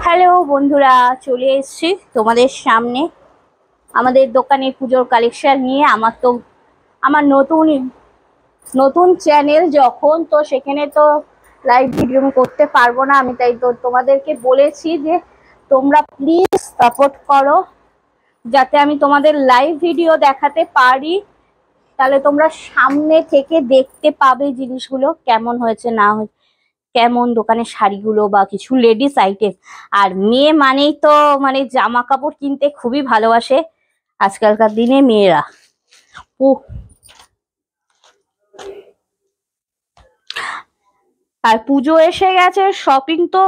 Hello বন্ধুরা, চলে এসেছি তোমাদের সামনে আমাদের দোকানে পুজোর কালেকশন নিয়ে। আমার নতুন নতুন চ্যানেল যখন, তো সেখানে তো লাইভ ভিডিও আমি করতে পারবো না। আমি তাই তো তোমাদেরকে বলেছি যে তোমরা প্লিজ সাপোর্ট করো, যাতে আমি তোমাদের লাইভ ভিডিও দেখাতে পারি। তাহলে তোমরা সামনে থেকে দেখতে পাবে জিনিসগুলো কেমন হয়েছে না হয়েছে, কেমন দোকানের শাড়িগুলো বা কিছু লেডিস আইটেম। আর মেয়ে মানেই তো জামা কাপড় কিনতে খুবই ভালোবাসে আজকালকার দিনে মেয়েরা। আর পুজো এসে গেছে, শপিং তো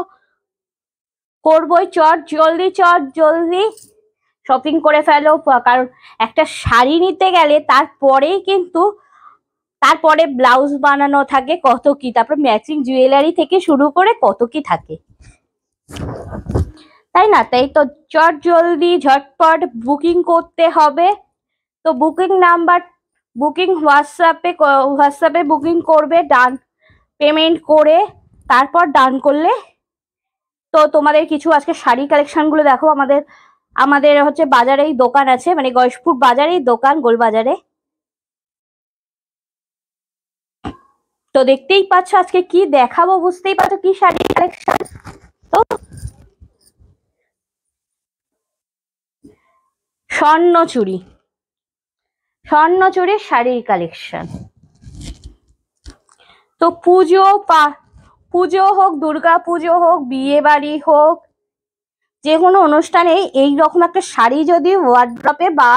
করবোই। চট জলদি শপিং করে ফেলো, কারণ একটা শাড়ি নিতে গেলে তারপরে ব্লাউজ বানানো থাকে কত কি, তারপর ম্যাচিং জুয়েলারি থেকে শুরু করে কত কি থাকে, তাই না? তাই তো চট জলদি ঝটপট বুকিং করতে হবে। তো বুকিং হোয়াটসঅ্যাপে বুকিং করবে, ডান পেমেন্ট করে তারপর ডান করলে তো তোমাদের কিছু আজকে শাড়ি কালেকশন গুলো দেখো। আমাদের আমাদের হচ্ছে বাজারেই দোকান আছে, মানে গয়েশপুর বাজারেই দোকান, গোলবাজারে। তো দেখতেই পাচ্ছ আজকে কি দেখাবো, বুঝতেই পারছো কি শাড়ি কালেকশন। তো স্বর্ণচুরি শাড়ির কালেকশন। তো পুজো হোক, দুর্গা পুজো হোক, বিয়ে বাড়ি হোক, যে কোনো অনুষ্ঠানে এইরকম একটা শাড়ি যদি ওয়ার্ড্রপে বা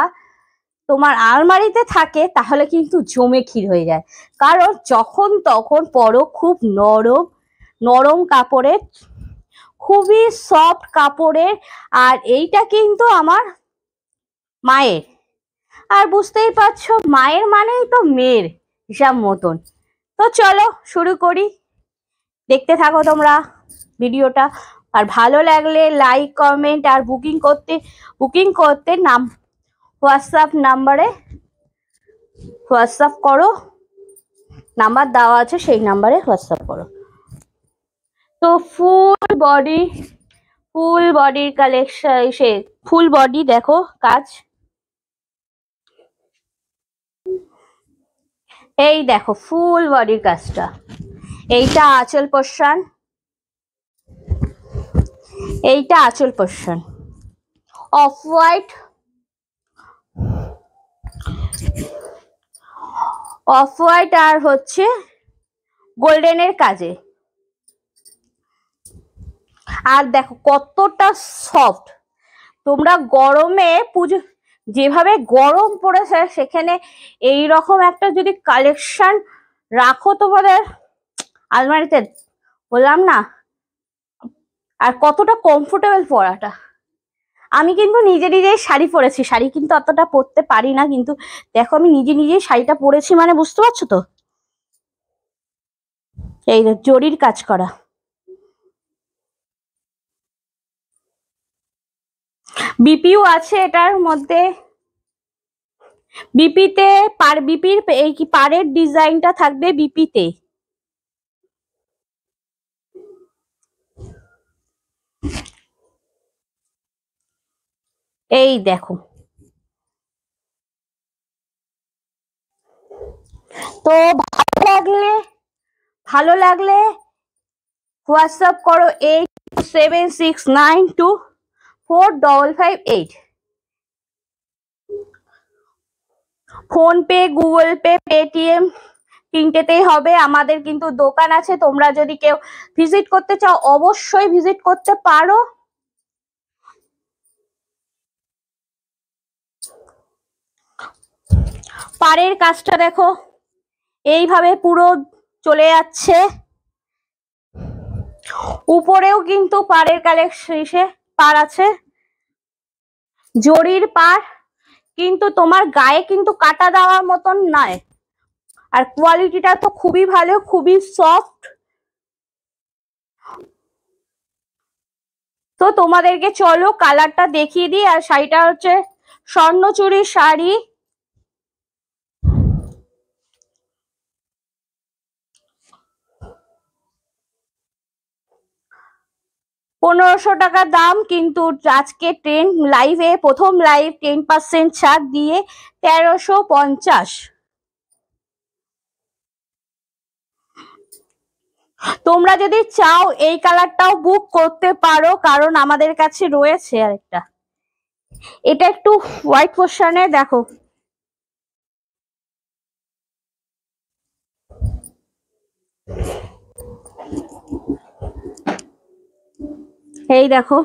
তোমার আলমারিতে থাকে তাহলে কিন্তু জমে ক্ষীর হয়ে যায়। কারণ যখন তখন পরো, খুব নরম নরম কাপড়ের, খুবই সফট কাপড়ের। আর এইটা কিন্তু আমার মায়ের। আর বুঝতেই পারছো, মায়ের মানেই তো মেয়ের হিসাব মতন। তো চলো শুরু করি, দেখতে থাকো তোমরা ভিডিওটা। আর ভালো লাগলে লাইক, কমেন্ট আর বুকিং করতে হোয়াটসঅ্যাপ করো, নাম্বার দেওয়া আছে, সেই নাম্বারে হোয়াটসঅ্যাপ করো। তো ফুল বডির কালেকশন, ফুল বডি দেখো কাজ। এই দেখো ফুল বডির কাজটা। এইটা আঁচল পোর্শন, অফ হোয়াইট আর হচ্ছে গোল্ডেনের কাজে। আর দেখো কতটা সফট। তোমরা গরমে পুজো, যেভাবে গরম পড়েছে, সেখানে এই রকম একটা যদি কালেকশন রাখো তোমাদের আলমারিতে, বললাম না। আর কতটা কমফোর্টেবল পরাটা। আমি কিন্তু নিজেই শাড়ি পরেছি, শাড়ি কিন্তু অতটা পরতে পারি না, কিন্তু দেখো আমি নিজেই শাড়িটা পরেছি, মানে বুঝতে পারছো তো। এই জরির কাজ করা, বিপিও আছে এটার মধ্যে। বিপির এই কি পাড়ের ডিজাইনটা থাকবে বিপিতে। এই দেখো, তো ভালো লাগলে হোয়াটসঅ্যাপ করো 8769245558। PhonePe, Google Pay, Paytm তিনটেতেই হবে। আমাদের কিন্তু দোকান আছে, তোমরা যদি কেউ ভিজিট করতে চাও অবশ্যই ভিজিট করতে পারো। পাড়ের কাজটা দেখো, এইভাবে পুরো চলে যাচ্ছে। উপরেও কিন্তু পাড়ের কালেকশন পাড় আছে, জরির পাড়, কিন্তু তোমার গায়ে কিন্তু কাটা দেওয়ার মতন নয়। আর কোয়ালিটিটা তো খুবই ভালো, খুবই সফট। তো তোমাদেরকে চলো কালারটা দেখিয়ে দিই। আর শাড়িটা হচ্ছে স্বর্ণচুরির শাড়ি। 1500 টাকা দাম, কিন্তু আজকে লাইভে প্রথম লাইভ 10% ছাড় দিয়ে 1350। তোমরা যদি চাও এই কালারটাও বুক করতে পারো, কারণ আমাদের কাছে রয়েছে আরেকটা। এটা একটু হোয়াইট পোর্শনে দেখো, এই দেখো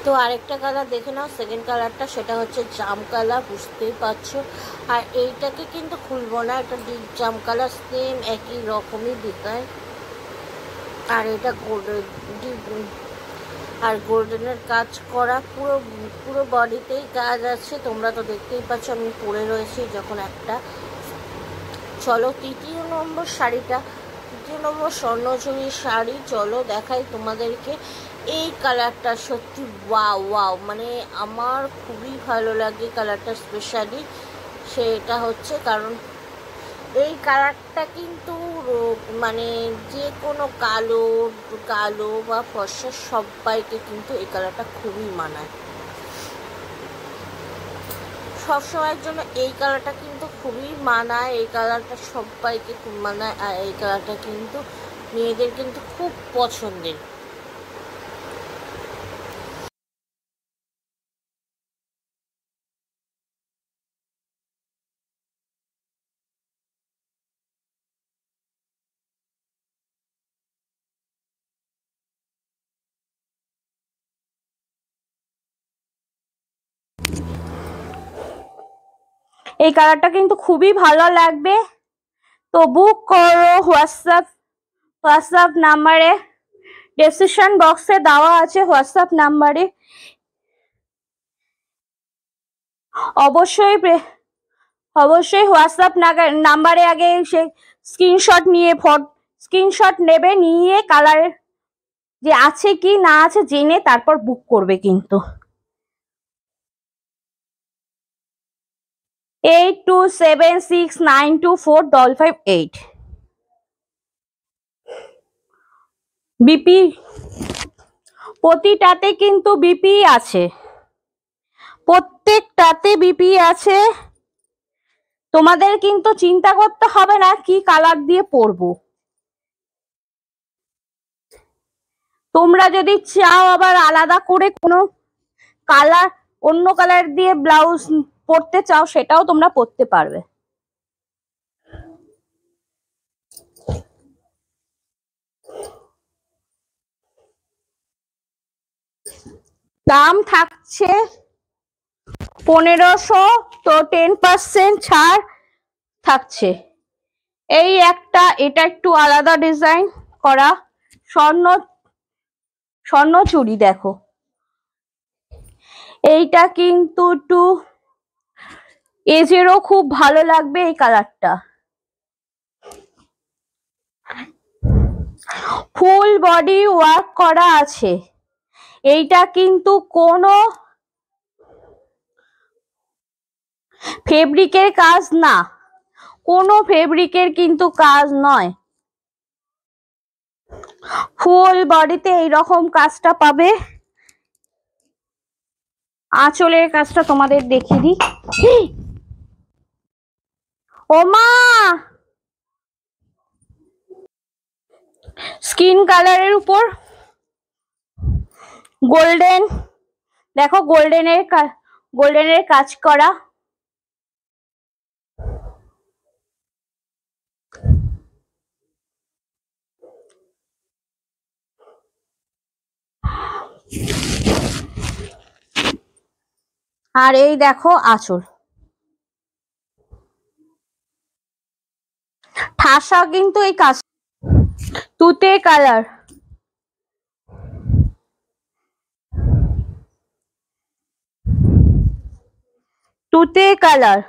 তো আরেকটা কালার দেখে নাও, সেকেন্ড কালারটা, সেটা হচ্ছে জাম কালার, বুঝতেই পারছো। আর এইটাকে কিন্তু খুলবো না, এটা ডিপ জাম কালার, সেম একই রকমই ডিজাইন। আর এটা গোল্ডেনের কাজ করা, পুরো পুরো বডিতেই কাজ আছে, তোমরা তো দেখতেই পাচ্ছ আমি পরে রয়েছি যখন একটা। চলো তৃতীয় নম্বর স্বর্ণচুরি শাড়ি, চলো দেখাই তোমাদেরকে। এই কালারটা সত্যি ওয়াও ওয়াও, মানে আমার খুবই ভালো লাগে কালারটা, স্পেশালি সেটা হচ্ছে কারণ এই কালারটা কিন্তু মানে যে কোনো কালো বা ফর্সা সবাইকে কিন্তু এই কালারটা খুবই মানায়, সবসময়ের জন্য এই কালারটা কিন্তু খুবই মানায়, এই কালারটা সবাইকে খুব মানায়। আর এই কালারটা কিন্তু মেয়েদের কিন্তু খুব পছন্দের। এই কালারটা কিন্তু খুবই ভালো লাগবে। তো বুক করো হোয়াটসঅ্যাপ নাম্বারে, ডেসক্রিপশন বক্সে দেওয়া আছে হোয়াটসঅ্যাপ নাম্বারে। অবশ্যই হোয়াটসঅ্যাপ নাম্বারে আগে সে স্ক্রিনশট নেবে, নিয়ে কালার যে আছে কি না আছে জেনে তারপর বুক করবে কিন্তু। 8276924558 বিপি, প্রতিটাতে কিন্তু বিপি আছে, প্রত্যেকটাতে বিপি আছে। তোমাদের কিন্তু চিন্তা করতে হবে না কি কালার দিয়ে পরবো। তোমরা যদি চাও আবার আলাদা করে কোনো কালার, অন্য কালার দিয়ে ব্লাউজ পরতে চাও, সেটাও তোমরা পরতে পারবে। দাম থাকছে 1500, তো 10% ছাড় থাকছে। এই একটা, এটা একটু আলাদা ডিজাইন করা স্বর্ণ চুড়ি, দেখো এইটা কিন্তু একটু এজেরও খুব ভালো লাগবে এই কালারটা। ফুল বডি ওয়ার্ক করা আছে, এইটা কিন্তু কোনো ফেব্রিকের কাজ না, কোনো ফেব্রিকের কিন্তু কাজ নয়। ফুল বডিতে এইরকম কাজটা পাবে। আঁচলের কাজটা তোমাদের দেখিয়ে দিই। ও মা, স্কিন কালারের উপর গোল্ডেন, দেখো গোল্ডেনের কাজ করা। আর এই দেখো আঁচল, ঠাসা কিন্তু এই কাজ। তুতে কালার, তুতে কালার,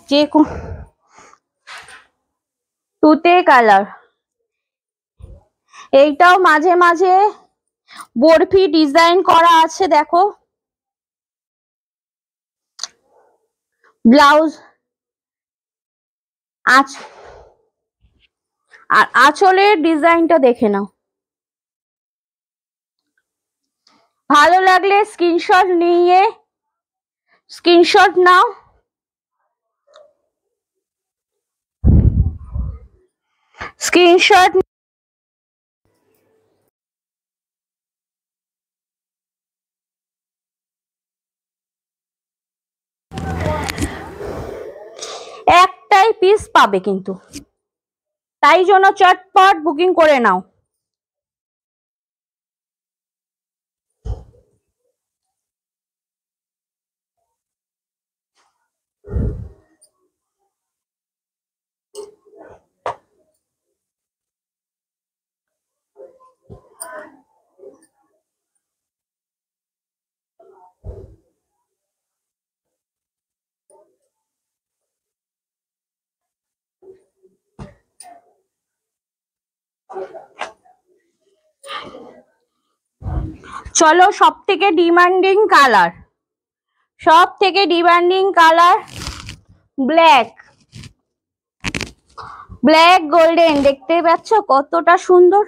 যে তুতে কালার, এইটাও মাঝে মাঝে বরফি ডিজাইন করা আছে দেখো। ব্লাউজ আর আঁচলের ডিজাইনটা দেখে নাও। ভালো লাগলে স্ক্রিনশট নাও। স্ক্রিনশট একটাই পিস পাবে কিন্তু, তাই জন্য চটপট বুকিং করে নাও। চলো, সব থেকে ডিমান্ডিং কালার ব্ল্যাক গোল্ডেন, দেখতে পাচ্ছ কতটা সুন্দর।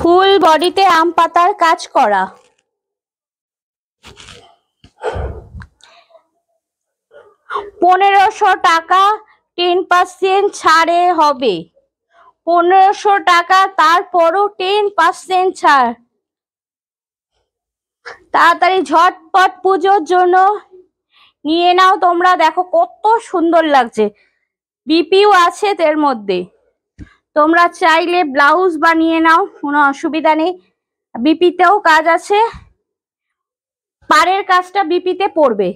ফুল বডিতে আম পাতার কাজ করা, 1500 টাকা 10% ছাড়ে হবে। 1500 টাকা, তারপরও 10% ছাড়। তাড়াতাড়ি ঝটপট পুজোর জন্য নিয়ে নাও তোমরা। দেখো কত সুন্দর লাগছে, বিপিও আছে এর মধ্যে। তোমরা চাইলে ব্লাউজ বানিয়ে নাও, কোনো অসুবিধা নেই। বিপিতেও কাজ আছে, পাড়ের কাজটা বিপিতে পড়বে।